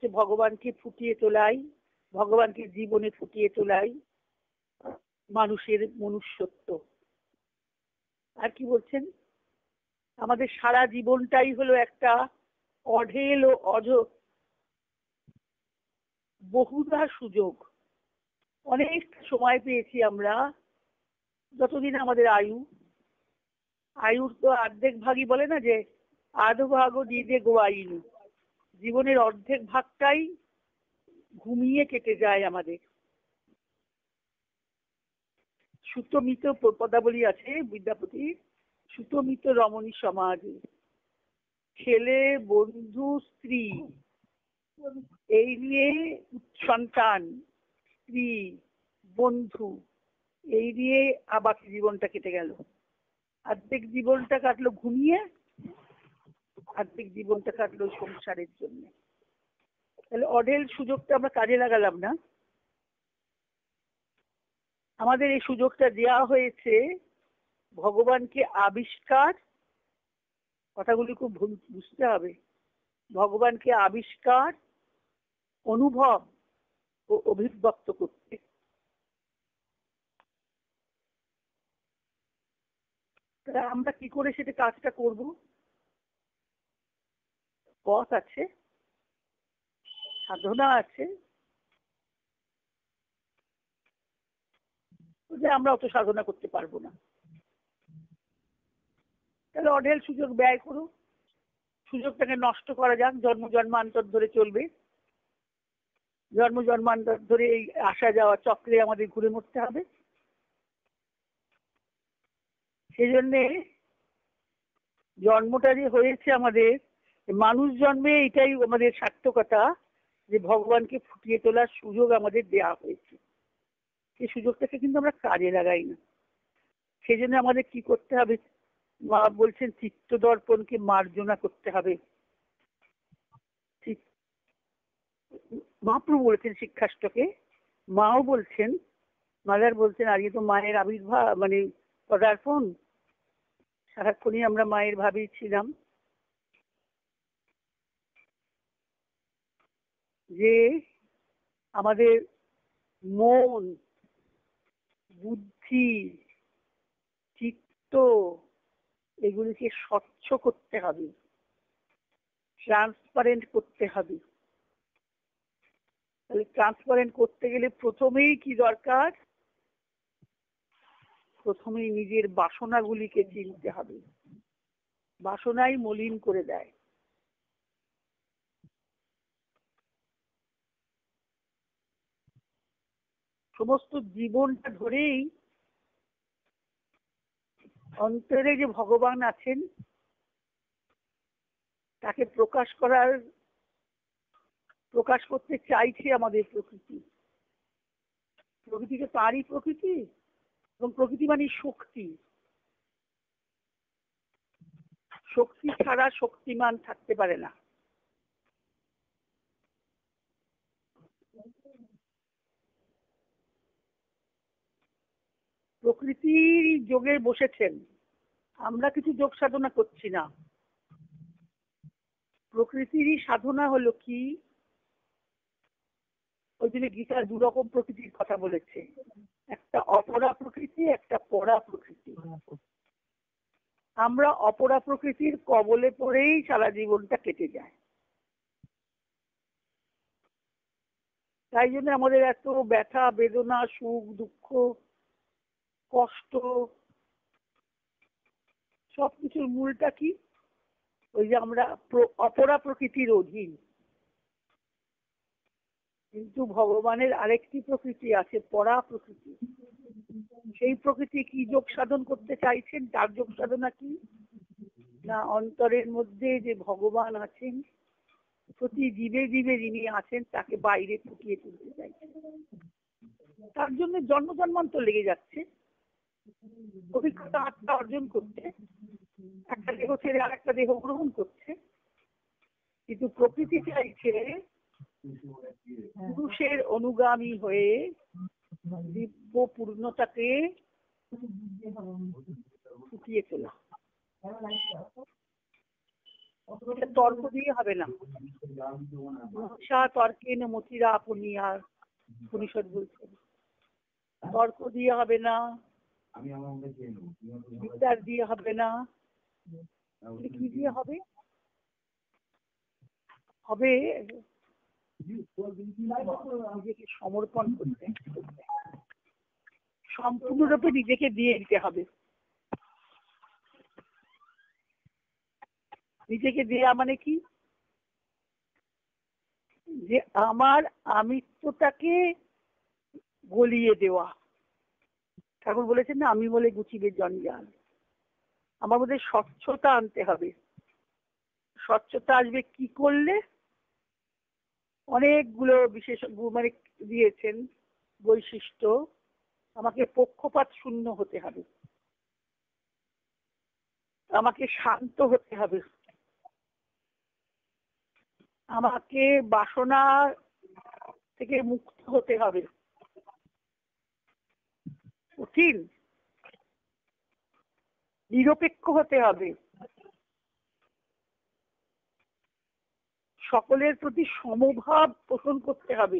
হচ্ছে ভগবানকে ফুটিয়ে তোলাই, ভগবানকে জীবনে ফুটিয়ে তোলাই মানুষের মনুষ্যত্ব। আর কি বলছেন, আমাদের সারা জীবনটাই হলো একটা অঢেল ও বহুধা সুযোগ। অনেক সময় পেয়েছি আমরা, যতদিন আমাদের আয়ুর তো অর্ধেক ভাগই বলে না যে আধ ভাগও দিদে গোয়াইনি, জীবনের অর্ধেক ভাগটাই ঘুমিয়ে কেটে যায় আমাদের। সুতমিত পদাবলী আছে বিদ্যাপতি, সুতমিত রমণী সমাজে, ছেলে বন্ধু স্ত্রী এই নিয়ে, সন্তান স্ত্রী বন্ধু এই নিয়ে আবার জীবনটা কেটে গেল। অর্ধেক জীবনটা কাটলো ঘুমিয়ে, অর্ধেক জীবনটা কাটলো সংসারের জন্য। তাহলে অঢেল সুযোগটা আমরা কাজে লাগালাম না। আমাদের এই সুযোগটা দেওয়া হয়েছে ভগবানকে আবিষ্কার, কথাগুলি খুব বুঝতে হবে, ভগবানকে আবিষ্কার, অনুভব ও অভিব্যক্ত করতে। তাহলে আমরা কি করে সেটা কাজটা করব? পথ আছে, সাধনা আছে, যে আমরা অত সাধনা করতে পারবো না। তাহলে অঢেল সুযোগ ব্যয় করো, সুযোগটাকে নষ্ট করা যাক। জন্ম জন্মান্তর ধরে চলবে, জন্ম জন্মান্তর ধরে এই আসা যাওয়া চক্রে আমাদের ঘুরে মরতে হবে। সেই জন্যে জন্মটা যে হয়েছে আমাদের মানুষ জন্মে, এটাই আমাদের সার্থকতা যে ভগবানকে ফুটিয়ে তোলার সুযোগ আমাদের দেয়া হয়েছে। সেই সুযোগটাকে কিন্তু আমরা কাজে লাগাই না। সেই জন্য আমাদের কি করতে হবে? মা বলছেন চিত্ত দর্পণকে মার্জনা করতে হবে। মহাপ্রভু বলেছেন শিক্ষাষ্টকে, মাও বলছেন, মাদার বলছেন আজকে তো মায়ের আবির্ভাব মানে পদার্পণ, সারাক্ষণই আমরা মায়ের ভাবেই ছিলাম। যে আমাদের মন, বুদ্ধি, চিত্ত এগুলিকে স্বচ্ছ করতে হবে, ট্রান্সপারেন্ট করতে হবে। তাহলে ট্রান্সপারেন্ট করতে গেলে প্রথমেই কি দরকার? প্রথমেই নিজের বাসনাগুলিকে চিনতে হবে। বাসনাই মলিন করে দেয়। সমস্ত জীবনটা ধরেই অন্তরে যে ভগবান আছেন তাকে প্রকাশ করতে চাইছে আমাদের প্রকৃতি। প্রকৃতিকে তারই প্রকৃতি, এবং প্রকৃতি মানে শক্তি। শক্তি ছাড়া শক্তিমান থাকতে পারে না। প্রকৃতির যোগে বসেছেন, আমরা কিছু যোগ সাধনা করছি না। প্রকৃতিরই সাধনা হলো কি? ওই জন্য গীতার দু রকম প্রকৃতির কথা বলেছে, একটা অপরা প্রকৃতি, একটা পরা প্রকৃতি। আমরা অপরা প্রকৃতির কবলে পড়েই সারা জীবনটা কেটে যায়। তাই জন্য আমাদের এত ব্যথা বেদনা, সুখ দুঃখ, কষ্ট, সবকিছুর মূলটা কি? ওই যে আমরা অপরা প্রকৃতির অধীন। কিন্তু ভগবানের আরেকটি প্রকৃতি আছে, পরা প্রকৃতি। সেই প্রকৃতি কি যোগ সাধন করতে চাইছেন? তার যোগ সাধনা কি না, অন্তরের মধ্যে যে ভগবান আছেন, প্রতি জীবে জীবে যিনি আছেন তাকে বাইরে ফুটিয়ে তুলতে চাইছেন। তার জন্য জন্ম জন্মান্তর লেগে যাচ্ছে, অভিজ্ঞতা আত্মা অর্জন করতে, একটা দেহ ছেড়ে আর একটা দেহ গ্রহণ করছে। কিন্তু প্রকৃতি চাইছে পুরুষের অনুগামী হয়ে দিব্য পূর্ণতাকে ফুটিয়ে তোলা। এটা তর্ক দিয়ে হবে না। উৎসাহ তর্কে না মতিরা আপনি, আর উপনিষদ বলছেন তর্ক দিয়ে হবে না, বিচার দিয়ে হবে না। কি দিয়ে হবে? হবে নিজেকে সমর্পণ করতে, সম্পূর্ণরূপে নিজেকে দিয়ে দিতে হবে। নিজেকে দেয়া মানে কি? যে আমার আমিত্বটাকে গলিয়ে দেওয়া। ঠাকুর বলেছেন না, আমি বলে গুছিবে জঞ্জাল। আমার মধ্যে স্বচ্ছতা আনতে হবে। স্বচ্ছতা আসবে কি করলে? অনেকগুলো বিশেষ মানে দিয়েছেন বৈশিষ্ট্য। আমাকে পক্ষপাত শূন্য হতে হবে, আমাকে শান্ত হতে হবে, আমাকে বাসনা থেকে মুক্ত হতে হবে। কঠিন। নিরপেক্ষ হতে হবে, সকলের প্রতি সমভাব পোষণ করতে হবে।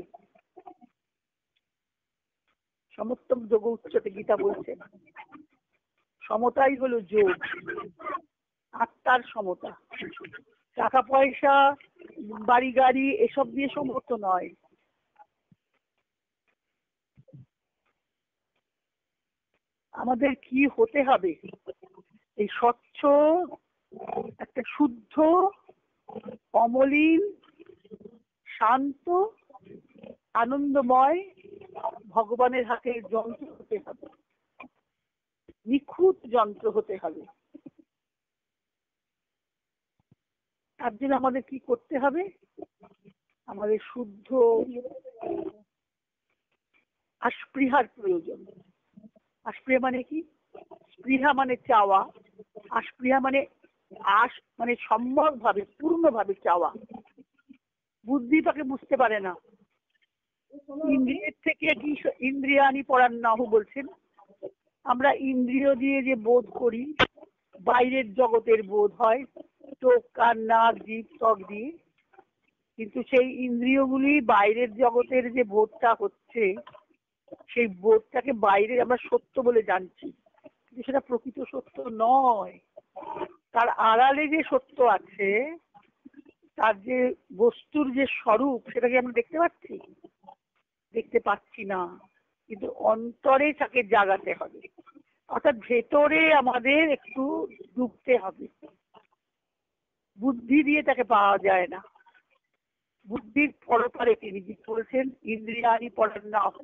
সমত্তম যোগ উচ্চতে গীতা বলছেন, সমতাই হলো যোগ, আত্মার সমতা। টাকা পয়সা বাড়ি গাড়ি এসব দিয়ে সমর্থ নয়। আমাদের কি হতে হবে? এই স্বচ্ছ একটা শুদ্ধ অমলিন শান্ত আনন্দময় ভগবানের হাতে যন্ত্র হতে হবে, নিখুঁত যন্ত্র হতে হবে। তার জন্য আমাদের কি করতে হবে? আমাদের শুদ্ধ আস্পৃহার প্রয়োজন। আস্পৃহা মানে কি? স্পৃহা মানে চাওয়া, আস্পৃহা মানে মানে সম্যক ভাবে পূর্ণভাবে চাওয়া। বুদ্ধি তাকে বুঝতে পারে না। ইন্দ্রিয়ের থেকে কি ইন্দ্রিয়ানি পরান্নাহু বলছেন। আমরা ইন্দ্রিয় দিয়ে যে বোধ করি, বাইরের জগতের বোধ হয় চোখ কান নাক জিভ ত্বক দিয়ে, কিন্তু সেই ইন্দ্রিয়গুলি বাইরের জগতের যে বোধটা হচ্ছে, সেই বোধটাকে বাইরে আমরা সত্য বলে জানছি, কিন্তু সেটা প্রকৃত সত্য নয়। তার আড়ালে যে সত্য আছে, তার যে বস্তুর যে স্বরূপ, সেটাকে আমরা দেখতে পাচ্ছি? দেখতে পাচ্ছি না। কিন্তু অন্তরে তাকে জাগাতে হবে, অর্থাৎ ভেতরে আমাদের একটু ডুবতে হবে। বুদ্ধি দিয়ে তাকে পাওয়া যায় না। বুদ্ধির পরপারে তিনি বলছেন ইন্দ্রিয়ানি পরান্নাহু।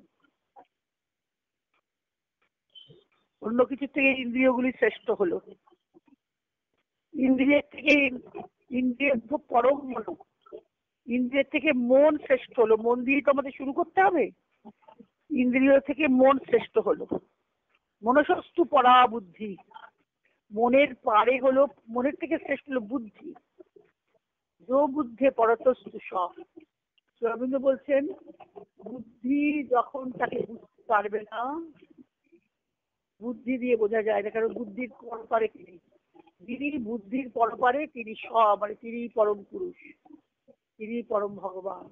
অন্য কিছু থেকে ইন্দ্রিয়গুলি শ্রেষ্ঠ হলো। ইন্দ্রিয়ের থেকে ইন্দ্রিয় পরম হলো। ইন্দ্রিয়ের থেকে মন শ্রেষ্ঠ হলো। মন দিয়ে তো আমাদের শুরু করতে হবে। ইন্দ্রিয় থেকে মন শ্রেষ্ঠ হলো। মনসস্তু পরা বুদ্ধি। মনের পারে হলো, মনের থেকে শ্রেষ্ঠ হলো বুদ্ধি। যো বুদ্ধে পরতস্তু সব। রবীন্দ্র বলছেন বুদ্ধি যখন তাকে বুঝতে পারবে না, বুদ্ধি দিয়ে বোঝা যায় না, কারণ বুদ্ধির পরপারে তিনি, যিনি বুদ্ধির পরপারে তিনি সব, মানে তিনি পরম পুরুষ, তিনি পরম ভগবান।